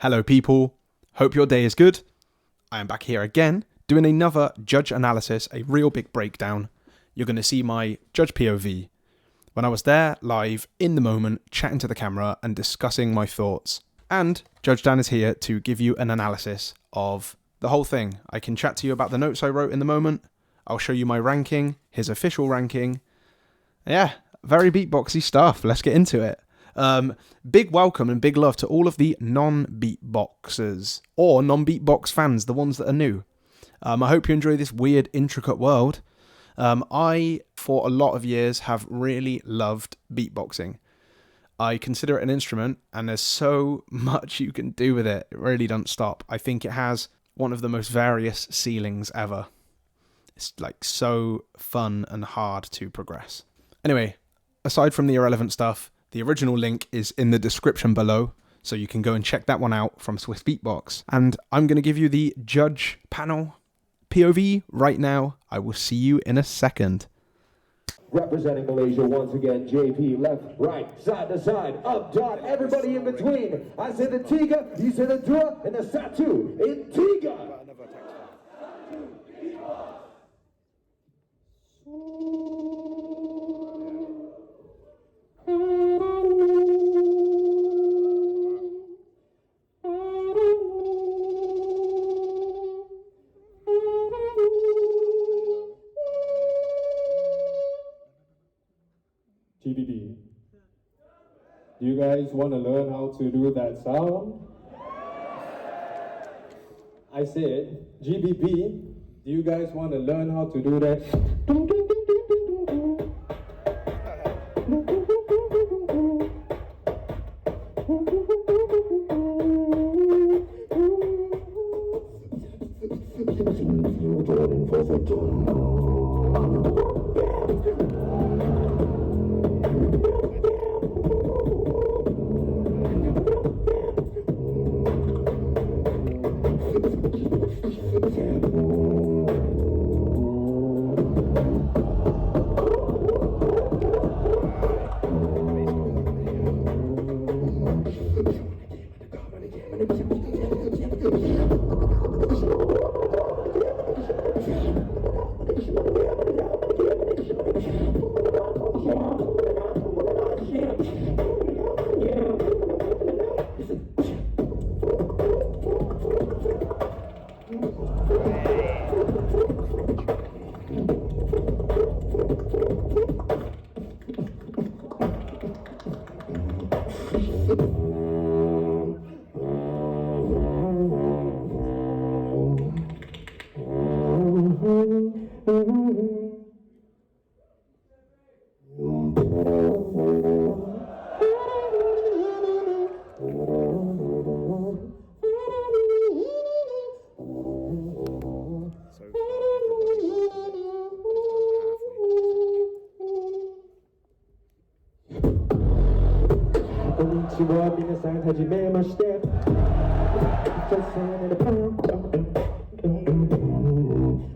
Hello people, hope your day is good. I am back here again, doing another judge analysis, a real big breakdown. You're going to see my Judge POV, when I was there, live, in the moment, chatting to the camera and discussing my thoughts. And Judge Dan is here to give you an analysis of the whole thing. I can chat to you about the notes I wrote in the moment. I'll show you my ranking, his official ranking. Yeah, very beatboxy stuff. Let's get into it. Big welcome and big love to all of the non-beatboxers or non-beatbox fans, the ones that are new. I hope you enjoy this weird, intricate world. I, for a lot of years, have really loved beatboxing. I consider it an instrument, and there's so much you can do with it. It really doesn't stop. I think it has one of the most various ceilings ever. It's like so fun and hard to progress. Anyway, aside from the irrelevant stuff, the original link is in the description below, so you can go and check that one out from Swiss Beatbox. And I'm going to give you the Judge Panel POV right now. I will see you in a second. Representing Malaysia once again, JP, left, right, side to side, up, down, everybody in between. I say the Tiga, you say the Dua, and the Satu in Tiga. GBB, do you guys want to learn how to do that sound? I said, GBB, do you guys want to learn how to do that?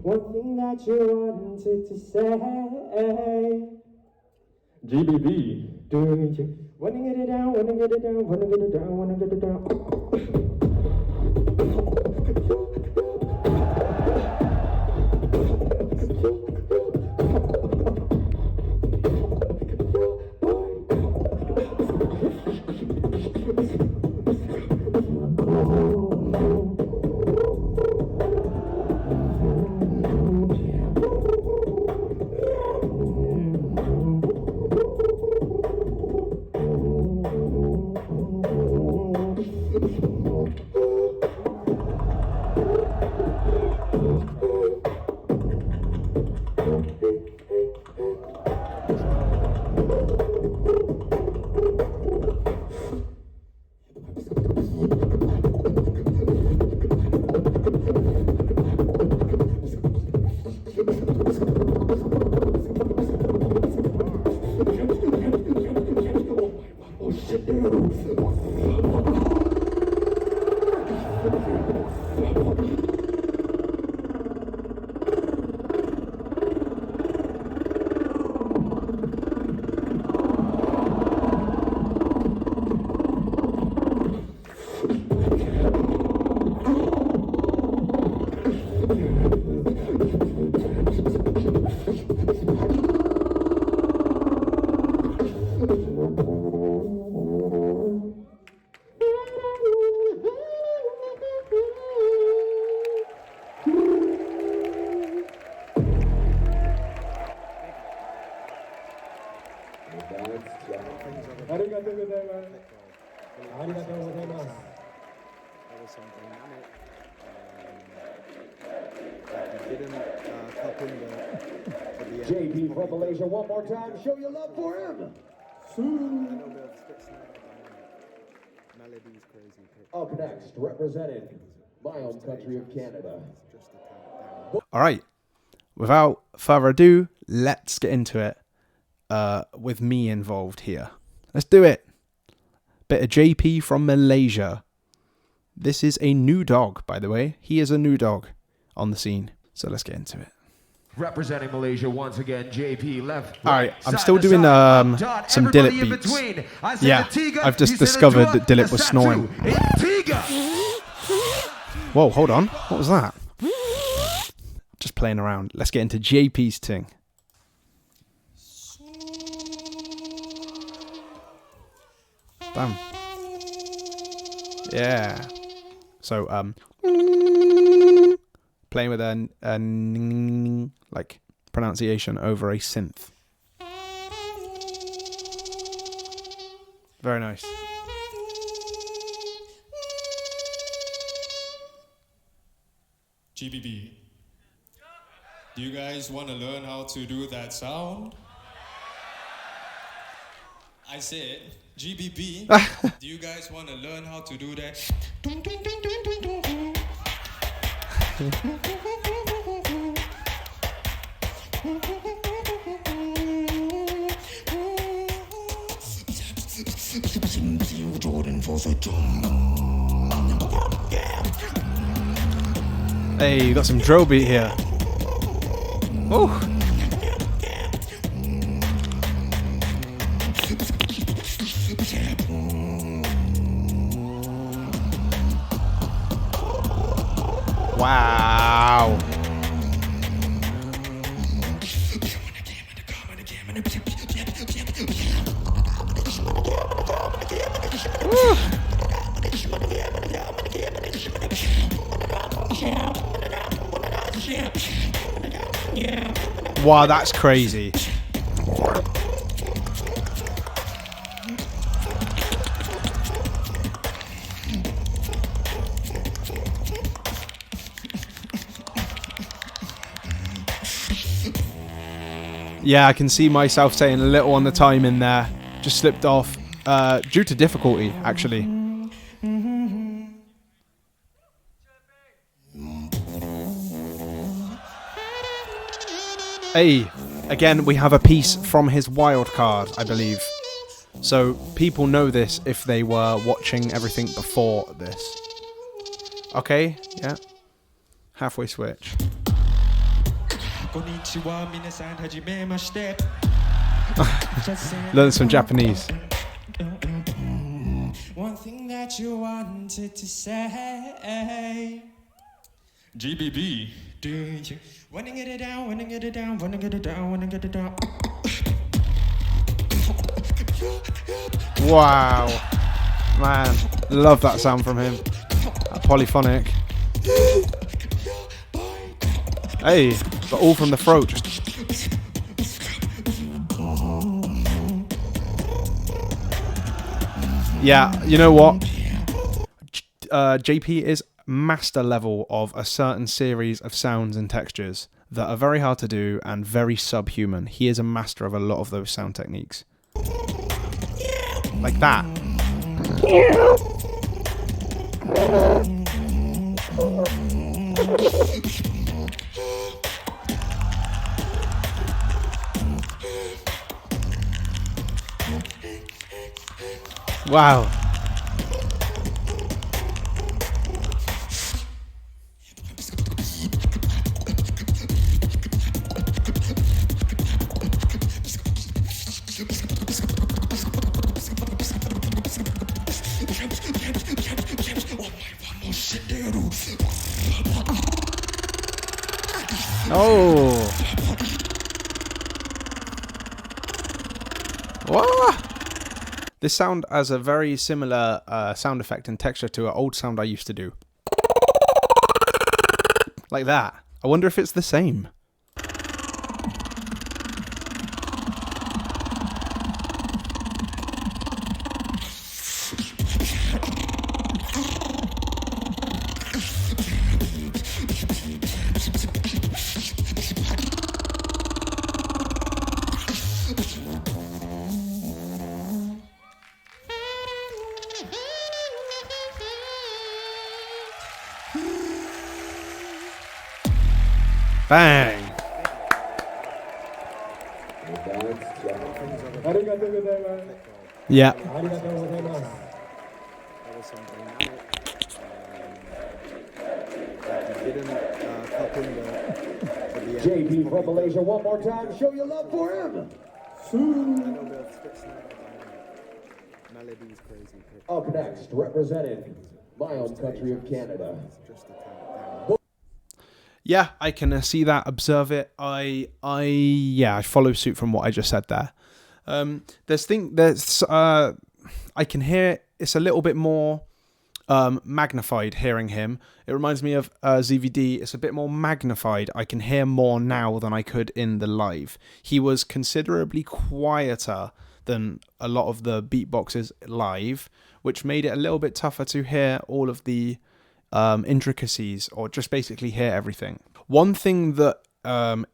One thing that you wanted to say, GBB, do you wanna get it down, wanna get it down, wanna get it down, wanna get it down. JP from Malaysia, one more time. Show your love for him. Up next, representing my home country of Canada. All right. Without further ado, let's get into it with me involved here. Let's do it. Bit of JP from Malaysia. This is a new dog, by the way. He is a new dog on the scene. So let's get into it. Representing Malaysia once again, JP left. All right, I'm still doing some Dilip beats. Yeah, I've just discovered that Dilip was snoring. Whoa, hold on. What was that? Just playing around. Let's get into JP's thing. Bam. Yeah. So, playing with a like pronunciation over a synth. Very nice. GBB. Do you guys want to learn how to do that sound? I said, GBB, do you guys want to learn how to do that? Hey, you got some drill beat here. Oh. Wow. Wow, that's crazy. Yeah, I can see myself saying a little on the time in there. Just slipped off due to difficulty, actually. Hey, again, we have a piece from his wild card, I believe. So people know this if they were watching everything before this. Okay, yeah. Halfway switch. Learn some Japanese. One thing that you wanted to say. GBB, Do you wanna get it down, wanna get it down, wanna get it down, wanna get it down? Wow. Man, love that sound from him. That polyphonic. Hey, but all from the throat. Just... Yeah, you know what? JP is master level of a certain series of sounds and textures that are very hard to do and very subhuman. He is a master of a lot of those sound techniques. Like that. Wow. Oh. What? This sound has a very similar sound effect and texture to an old sound I used to do. Like that. I wonder if it's the same. Bang. Yeah. JP from Malaysia, one more time. Show your love for him. Up next, representing my own country of Canada. Yeah, I can see that, observe it. I follow suit from what I just said there. I can hear it. It's a little bit more magnified hearing him. It reminds me of ZVD. It's a bit more magnified. I can hear more now than I could in the live. He was considerably quieter than a lot of the beatboxers live, which made it a little bit tougher to hear all of the intricacies, or just basically hear everything. One thing that I'm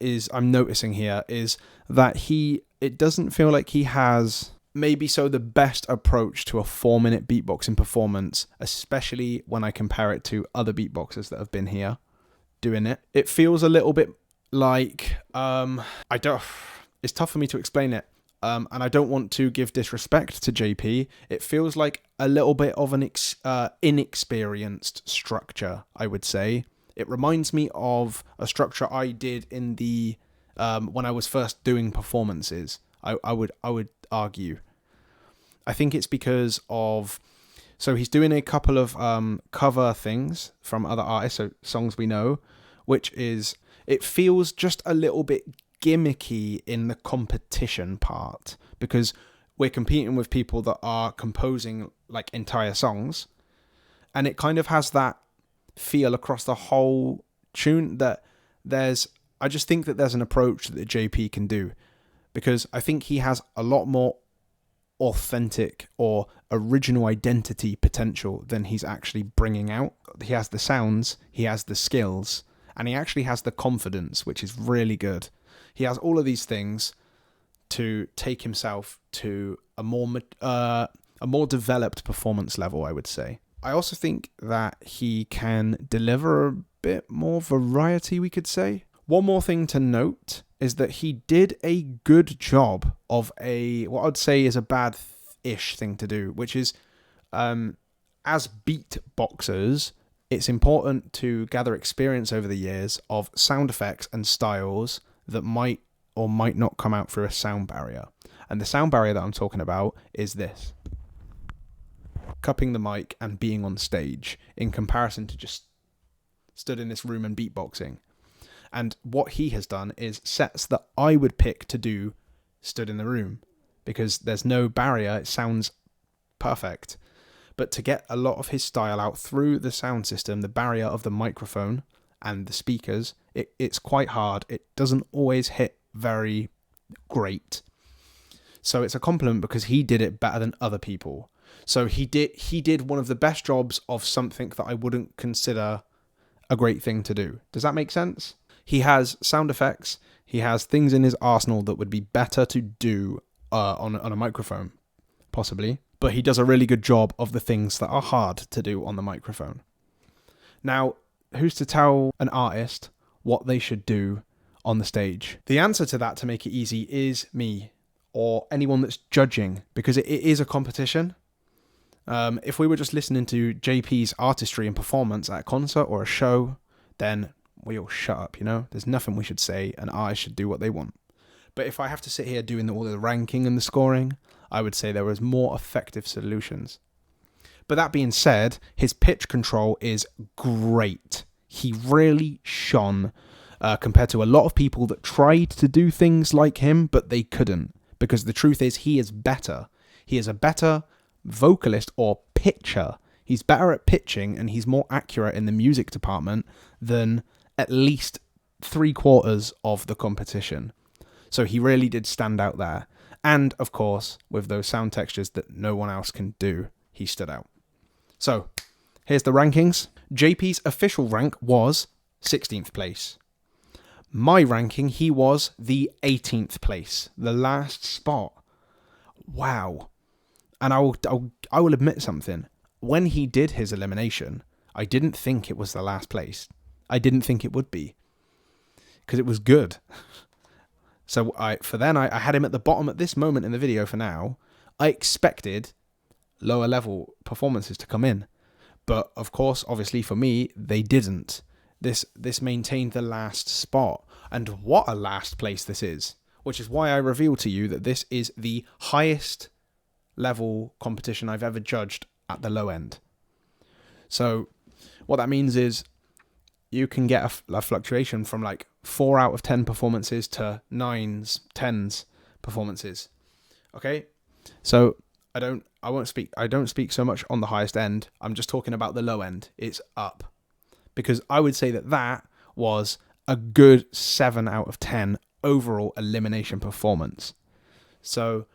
noticing here is that it doesn't feel like he has the best approach to a 4-minute beatboxing performance, especially when I compare it to other beatboxers that have been here doing it. It feels a little bit like it's tough for me to explain it. And I don't want to give disrespect to JP. It feels like a little bit of an inexperienced structure, I would say. It reminds me of a structure I did in the when I was first doing performances. I would argue. I think it's because of, so he's doing a couple of cover things from other artists, so songs we know, which is, it feels just a little bit gimmicky in the competition part, because we're competing with people that are composing like entire songs, and it kind of has that feel across the whole tune that I just think that there's an approach that JP can do, because I think he has a lot more authentic or original identity potential than he's actually bringing out. He has the sounds, he has the skills, and he actually has the confidence, which is really good. He has all of these things to take himself to a more developed performance level, I would say. I also think that he can deliver a bit more variety, we could say. One more thing to note is that he did a good job of what I'd say is a bad-ish thing to do, which is, as beatboxers, it's important to gather experience over the years of sound effects and styles that might or might not come out through a sound barrier. And the sound barrier that I'm talking about is this. Cupping the mic and being on stage, in comparison to just stood in this room and beatboxing. And what he has done is sets that I would pick to do stood in the room, because there's no barrier, it sounds perfect. But to get a lot of his style out through the sound system, the barrier of the microphone and the speakers, it's quite hard. It doesn't always hit very great. So it's a compliment, because he did it better than other people. So he did one of the best jobs of something that I wouldn't consider a great thing to do. Does that make sense? He has sound effects. He has things in his arsenal that would be better to do on a microphone, possibly. But he does a really good job of the things that are hard to do on the microphone. Now, who's to tell an artist what they should do on the stage? The answer to that, to make it easy, is me, or anyone that's judging, because it is a competition. If we were just listening to JP's artistry and performance at a concert or a show, then we all shut up, you know? There's nothing we should say, and artists should do what they want. But if I have to sit here doing all the ranking and the scoring, I would say there was more effective solutions. But that being said, his pitch control is great. He really shone compared to a lot of people that tried to do things like him, but they couldn't. Because the truth is, he is better. He is a better vocalist or pitcher. He's better at pitching, and he's more accurate in the music department than at least 3/4 of the competition. So he really did stand out there. And, of course, with those sound textures that no one else can do, he stood out. So, here's the rankings. JP's official rank was 16th place. My ranking, he was the 18th place, the last spot. Wow. And I will admit something. When he did his elimination, I didn't think it was the last place. I didn't think it would be. because it was good. So I had him at the bottom at this moment in the video for now. I expected lower level performances to come in. But of course, obviously for me, they didn't. This maintained the last spot. And what a last place this is. Which is why I revealed to you that this is the highest level competition I've ever judged at the low end. So what that means is you can get a fluctuation from like 4 out of 10 performances to 9s, 10s performances. Okay? So I don't speak so much on the highest end. I'm just talking about the low end. It's up. Because I would say that was a good 7 out of 10 overall elimination performance. So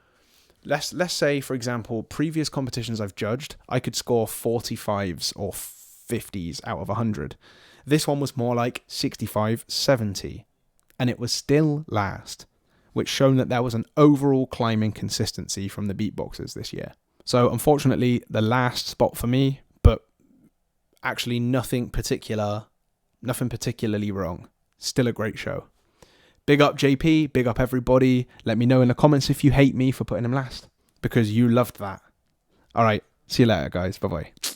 let's say, for example, previous competitions I've judged, I could score 45s or 50s out of 100. This one was more like 65, 70. And it was still last, which shown that there was an overall climbing consistency from the beatboxers this year. So unfortunately, the last spot for me, but actually nothing particularly wrong. Still a great show. Big up JP, big up everybody. Let me know in the comments if you hate me for putting him last, because you loved that. All right, see you later, guys. Bye-bye.